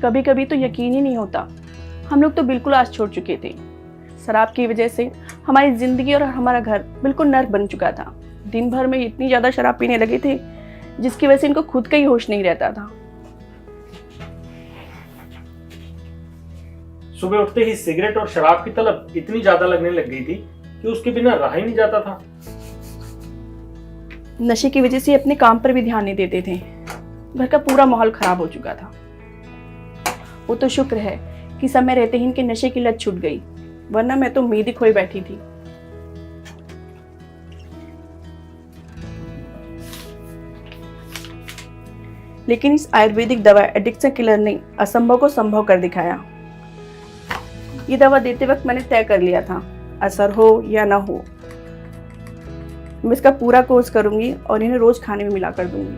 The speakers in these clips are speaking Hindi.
कभी कभी तो यकीन ही नहीं होता, हम लोग तो बिल्कुल आस छोड़ चुके थे। शराब की वजह से हमारी जिंदगी और हमारा घर बिल्कुल नर्क बन चुका था। दिन भर में इतनी ज्यादा शराब पीने लगे थे जिसकी वजह से इनको खुद का ही होश नहीं रहता था। सुबह उठते ही सिगरेट और शराब की तलब इतनी ज्यादा लगने लग गई थी कि उसके बिना रहा ही नहीं जाता था। नशे की वजह से अपने काम पर भी ध्यान नहीं देते थे। घर का पूरा माहौल खराब हो चुका था। वो तो शुक्र है कि समय रहते ही इनके नशे की लत छूट गई, वरना मैं तो उम्मीद ही खोई बैठी थी। लेकिन इस आयुर्वेदिक दवा एडिक्शन किलर ने असंभव को संभव कर दिखाया। ये दवा देते वक्त मैंने तय कर लिया था, असर हो या ना हो, मैं इसका पूरा कोर्स करूंगी और इन्हें रोज खाने में मिला कर दूंगी।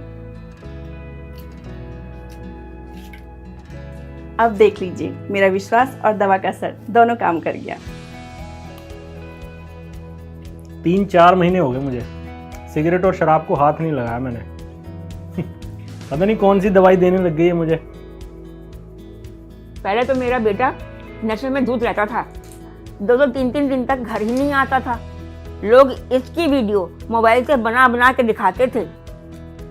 अब देख लीजिए, मेरा विश्वास और दवा का असर दोनों काम कर गया। 3-4 महीने हो गए मुझे सिगरेट और शराब को हाथ नहीं लगाया मैंने। पता नहीं कौन सी दवाई देने लग गई है मुझे। पहले तो मेरा बेटा नशे में धुत रहता था, 2-3 दिन तक घर ही नहीं आता था। लोग इसकी वीडियो मोबाइल से बना बना के दिखाते थे।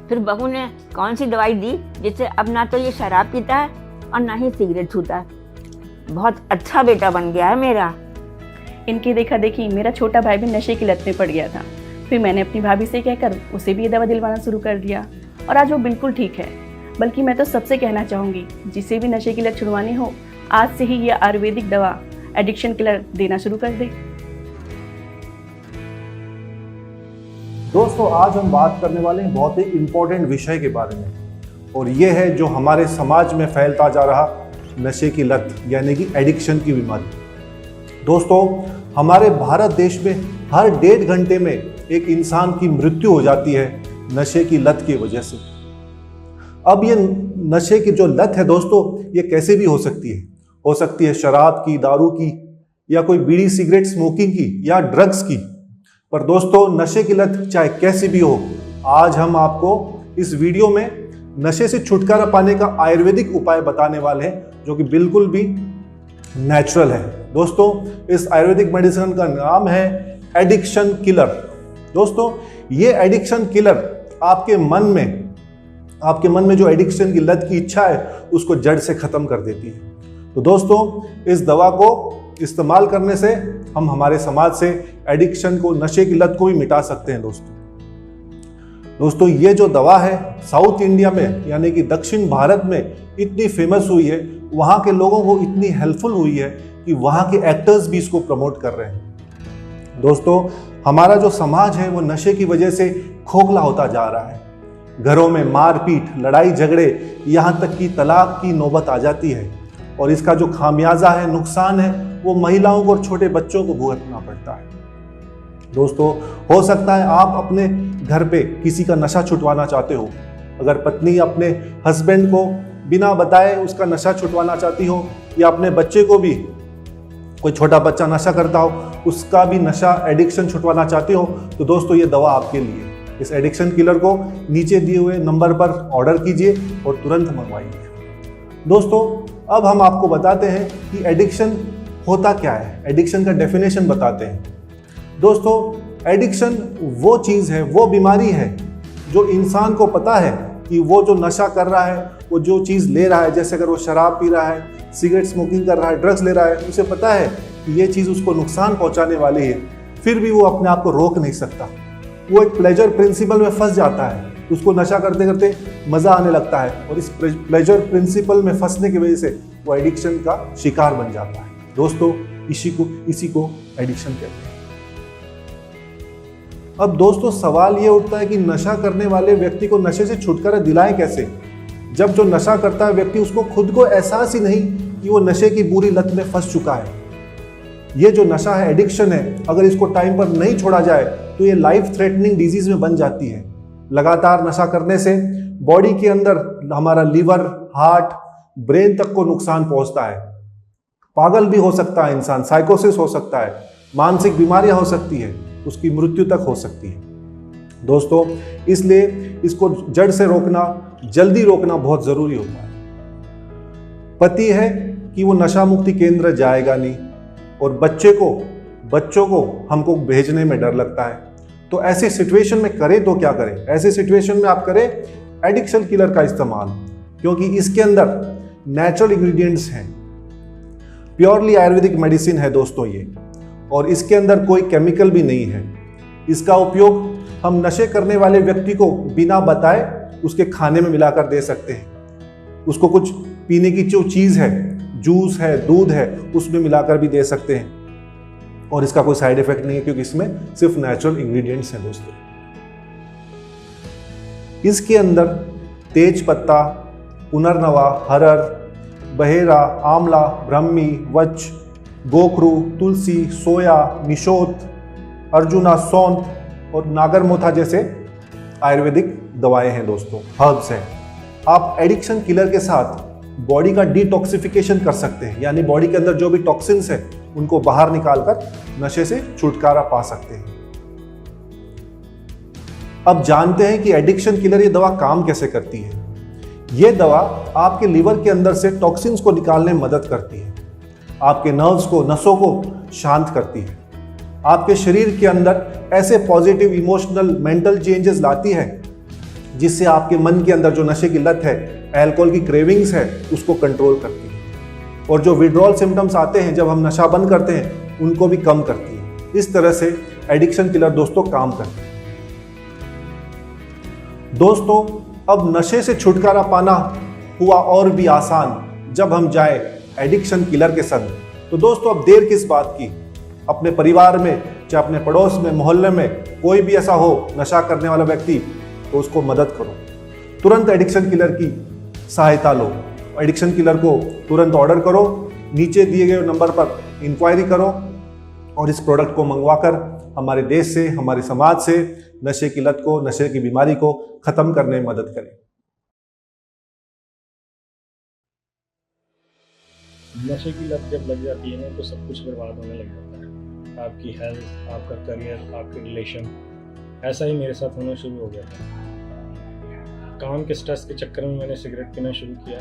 फिर बहू ने कौन सी दवाई दी जिससे अब ना तो ये शराब पीता है और ना ही सिगरेट छूता है। बहुत अच्छा बेटा बन गया है मेरा। इनकी देखा देखी मेरा छोटा भाई भी नशे की लत में पड़ गया था। फिर मैंने अपनी भाभी से कहकर उसे भी ये दवा दिलवाना शुरू कर दिया और आज वो बिल्कुल ठीक है। बल्कि मैं तो सबसे कहना चाहूँगी, जिसे भी नशे की लत छुड़वानी हो, आज से ही ये आयुर्वेदिक दवा एडिक्शन किलर देना शुरू कर दे। दोस्तों, आज हम बात करने वाले हैं बहुत ही इम्पोर्टेंट विषय के बारे में, और ये है जो हमारे समाज में फैलता जा रहा नशे की लत यानी कि एडिक्शन की बीमारी। दोस्तों, हमारे भारत देश में हर 1.5 घंटे में एक इंसान की मृत्यु हो जाती है नशे की लत की वजह से। अब ये नशे की जो लत है दोस्तों, ये कैसे भी हो सकती है शराब की, दारू की, या कोई बीड़ी सिगरेट स्मोकिंग की, या ड्रग्स की। पर दोस्तों, नशे की लत चाहे कैसी भी हो, आज हम आपको इस वीडियो में नशे से छुटकारा पाने का आयुर्वेदिक उपाय बताने वाले हैं जो कि बिल्कुल भी नेचुरल है। दोस्तों, इस आयुर्वेदिक मेडिसिन का नाम है एडिक्शन किलर। दोस्तों, ये एडिक्शन किलर आपके मन में जो एडिक्शन की लत की इच्छा है उसको जड़ से खत्म कर देती है। तो दोस्तों, इस दवा को इस्तेमाल करने से हम हमारे समाज से एडिक्शन को, नशे की लत को भी मिटा सकते हैं। दोस्तों, ये जो दवा है साउथ इंडिया में यानी कि दक्षिण भारत में इतनी फेमस हुई है, वहाँ के लोगों को इतनी हेल्पफुल हुई है कि वहाँ के एक्टर्स भी इसको प्रमोट कर रहे हैं। दोस्तों, हमारा जो समाज है वो नशे की वजह से खोखला होता जा रहा है। घरों में मारपीट, लड़ाई झगड़े, यहाँ तक कि तलाक की नौबत आ जाती है, और इसका जो खामियाजा है, नुकसान है, वो महिलाओं को और छोटे बच्चों को भुगतना पड़ता है। दोस्तों, हो सकता है आप अपने घर पे किसी का नशा छुटवाना चाहते हो। अगर पत्नी अपने हस्बैंड को बिना बताए उसका नशा छुटवाना चाहती हो, या अपने बच्चे को भी, कोई छोटा बच्चा नशा करता हो, उसका भी नशा एडिक्शन छुटवाना चाहती हो, तो दोस्तों ये दवा आपके लिए। इस एडिक्शन किलर को नीचे दिए हुए नंबर पर ऑर्डर कीजिए और तुरंत मंगवाइए। दोस्तों, अब हम आपको बताते हैं कि एडिक्शन होता क्या है, एडिक्शन का डेफिनेशन बताते हैं। दोस्तों, एडिक्शन वो चीज़ है, वो बीमारी है जो इंसान को पता है कि वो जो नशा कर रहा है, वो जो चीज़ ले रहा है, जैसे अगर वो शराब पी रहा है, सिगरेट स्मोकिंग कर रहा है, ड्रग्स ले रहा है, उसे पता है कि ये चीज़ उसको नुकसान पहुंचाने वाली है, फिर भी वो अपने आप को रोक नहीं सकता। वो एक प्लेजर प्रिंसिपल में फंस जाता है, उसको नशा करते करते मज़ा आने लगता है, और इस प्लेजर प्रिंसिपल में फंसने की वजह से वो एडिक्शन का शिकार बन जाता है। दोस्तों, इसी को एडिक्शन कहते हैं। अब दोस्तों, सवाल ये उठता है कि नशा करने वाले व्यक्ति को नशे से छुटकारा दिलाएं कैसे, जब जो नशा करता है व्यक्ति उसको खुद को एहसास ही नहीं कि वो नशे की बुरी लत में फंस चुका है। ये जो नशा है, एडिक्शन है, अगर इसको टाइम पर नहीं छोड़ा जाए तो ये लाइफ थ्रेटनिंग डिजीज में बन जाती है। लगातार नशा करने से बॉडी के अंदर हमारा लीवर, हार्ट, ब्रेन तक को नुकसान पहुंचता है। पागल भी हो सकता है इंसान, साइकोसिस हो सकता है, मानसिक बीमारियां हो सकती है, उसकी मृत्यु तक हो सकती है। दोस्तों, इसलिए इसको जड़ से रोकना, जल्दी रोकना बहुत ज़रूरी होता है। पति है कि वो नशा मुक्ति केंद्र जाएगा नहीं, और बच्चों को हमको भेजने में डर लगता है। तो ऐसे सिचुएशन में करें तो क्या करें? ऐसे सिचुएशन में आप करें एडिक्शन किलर का इस्तेमाल, क्योंकि इसके अंदर नेचुरल इंग्रेडिएंट्स हैं, प्योरली आयुर्वेदिक मेडिसिन है दोस्तों ये, और इसके अंदर कोई केमिकल भी नहीं है। इसका उपयोग हम नशे करने वाले व्यक्ति को बिना बताए उसके खाने में मिलाकर दे सकते हैं। उसको कुछ पीने की जो चीज़ है, जूस है, दूध है, उसमें मिलाकर भी दे सकते हैं, और इसका कोई साइड इफेक्ट नहीं है, क्योंकि इसमें सिर्फ नेचुरल इंग्रेडिएंट्स हैं दोस्तों। इसके अंदर तेज पत्ता, पुनर्नवा, हरर, बहेरा, आंवला, ब्रह्मी, वच, गोखरू, तुलसी, सोया, निशोत, अर्जुना, सौंठ और नागरमोथा जैसे आयुर्वेदिक दवाएं हैं दोस्तों, हर्ब्स हैं। आप एडिक्शन किलर के साथ बॉडी का डिटॉक्सिफिकेशन कर सकते हैं, यानी बॉडी के अंदर जो भी टॉक्सिन्स है उनको बाहर निकालकर नशे से छुटकारा पा सकते हैं। अब जानते हैं कि एडिक्शन किलर ये दवा काम कैसे करती है। ये दवा आपके लिवर के अंदर से टॉक्सिन्स को निकालने में मदद करती है, आपके नर्व्स को, नसों को शांत करती है, आपके शरीर के अंदर ऐसे पॉजिटिव इमोशनल मेंटल चेंजेस लाती है जिससे आपके मन के अंदर जो नशे की लत है, अल्कोहल की क्रेविंग्स है, उसको कंट्रोल करती है, और जो विड्रॉल सिम्टम्स आते हैं जब हम नशा बंद करते हैं उनको भी कम करती है। इस तरह से एडिक्शन किलर दोस्तों काम करती है। दोस्तों, अब नशे से छुटकारा पाना हुआ और भी आसान जब हम जाए एडिक्शन किलर के संग। तो दोस्तों, अब देर किस बात की? अपने परिवार में, चाहे अपने पड़ोस में, मोहल्ले में कोई भी ऐसा हो नशा करने वाला व्यक्ति, तो उसको मदद करो। तुरंत एडिक्शन किलर की सहायता लो। एडिक्शन किलर को तुरंत ऑर्डर करो, नीचे दिए गए नंबर पर इंक्वायरी करो, और इस प्रोडक्ट को मंगवाकर हमारे देश से, हमारे समाज से नशे की लत को, नशे की बीमारी को खत्म करने में मदद करें। नशे की लत जब लग जाती है ना तो सब कुछ बर्बाद होने लग जाता है। आपकी हेल्थ, आपका करियर, आपके रिलेशन। ऐसा ही मेरे साथ होना शुरू हो गया था। काम के स्ट्रेस के चक्कर में मैंने सिगरेट पीना शुरू किया,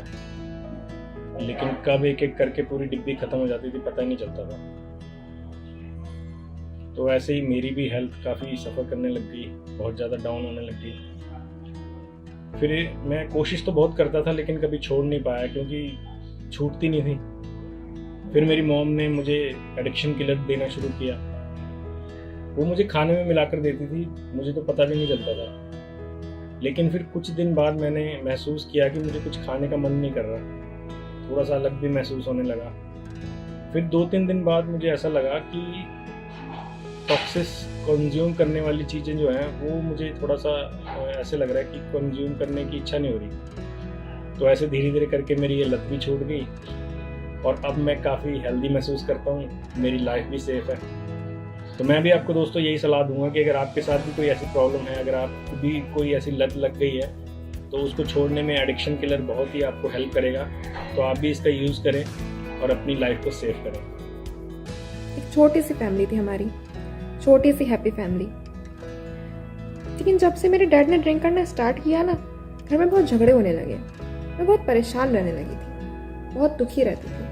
लेकिन कब एक एक करके पूरी डिब्बी खत्म हो जाती थी पता ही नहीं चलता था। तो ऐसे ही मेरी भी हेल्थ काफ़ी सफ़र करने लग गई, बहुत ज़्यादा डाउन होने लग गई। फिर मैं कोशिश तो बहुत करता था लेकिन कभी छोड़ नहीं पाया, क्योंकि छूटती नहीं थी। फिर मेरी मॉम ने मुझे एडिक्शन किलर देना शुरू किया। वो मुझे खाने में मिलाकर देती थी, मुझे तो पता भी नहीं चलता था। लेकिन फिर कुछ दिन बाद मैंने महसूस किया कि मुझे कुछ खाने का मन नहीं कर रहा, थोड़ा सा अलग भी महसूस होने लगा। फिर 2-3 दिन बाद मुझे ऐसा लगा कि टॉक्सिस कंज्यूम करने वाली चीज़ें जो हैं वो मुझे थोड़ा सा ऐसे लग रहा है कि कंज्यूम करने की इच्छा नहीं हो रही। तो ऐसे धीरे धीरे करके मेरी ये लत भी छूट गई, और अब मैं काफ़ी हेल्दी महसूस करता हूँ, मेरी लाइफ भी सेफ है। तो मैं भी आपको दोस्तों यही सलाह दूंगा कि अगर आपके साथ भी कोई ऐसी प्रॉब्लम है, अगर आपको भी कोई ऐसी लत लग गई है, तो उसको छोड़ने में एडिक्शन किलर बहुत ही आपको हेल्प करेगा। तो आप भी इसका यूज़ करें और अपनी लाइफ को सेव करें। एक छोटी सी फैमिली थी हमारी, छोटी सी हैप्पी फैमिली। लेकिन जब से मेरे डैड ने ड्रिंक करना स्टार्ट किया ना, घर में बहुत झगड़े होने लगे। मैं बहुत परेशान रहने लगी थी, बहुत दुखी रहती थी।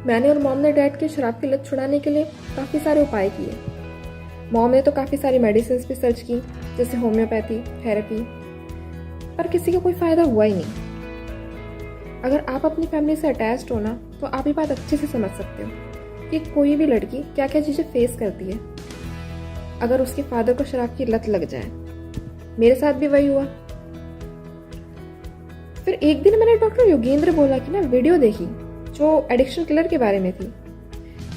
मैंने और मॉम ने डैड की शराब की लत छुड़ाने के लिए काफ़ी सारे उपाय किए। मॉम ने तो काफ़ी सारी मेडिसिन भी सर्च की, जैसे होम्योपैथी, थेरेपी, पर किसी का कोई फ़ायदा हुआ ही नहीं। अगर आप अपनी फैमिली से अटैच्ड हो ना, तो आप ये बात अच्छे से समझ सकते हो कि कोई भी लड़की क्या क्या चीज़ें फेस करती है अगर उसके फादर को शराब की लत लग जाए। मेरे साथ भी वही हुआ। फिर एक दिन मैंने डॉक्टर योगेंद्र बोला कि ना वीडियो देखी जो एडिक्शन किलर के बारे में थी।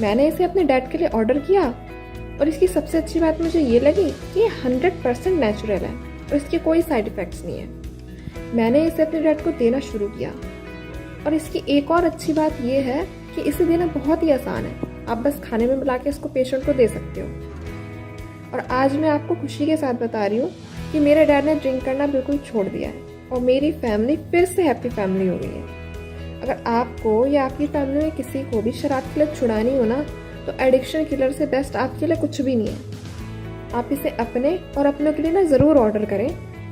मैंने इसे अपने डैड के लिए ऑर्डर किया, और इसकी सबसे अच्छी बात मुझे ये लगी कि ये 100% नेचुरल है और इसके कोई साइड इफ़ेक्ट्स नहीं है। मैंने इसे अपने डैड को देना शुरू किया, और इसकी एक और अच्छी बात ये है कि इसे देना बहुत ही आसान है। आप बस खाने में मिला के इसको पेशेंट को दे सकते हो। और आज मैं आपको खुशी के साथ बता रही हूँ कि मेरे डैड ने ड्रिंक करना बिल्कुल छोड़ दिया है, और मेरी फैमिली फिर से हैप्पी फैमिली हो गई है। अगर आपको या आपकी फैमिली में किसी को भी शराब की लत छुड़ानी हो ना, तो एडिक्शन किलर से बेस्ट आपके लिए कुछ भी नहीं है। आप इसे अपने और अपनों के लिए ना ज़रूर ऑर्डर करें,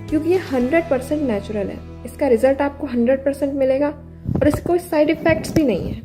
क्योंकि ये 100% नेचुरल है। इसका रिज़ल्ट आपको 100% मिलेगा और इसके कोई साइड इफ़ेक्ट्स भी नहीं है।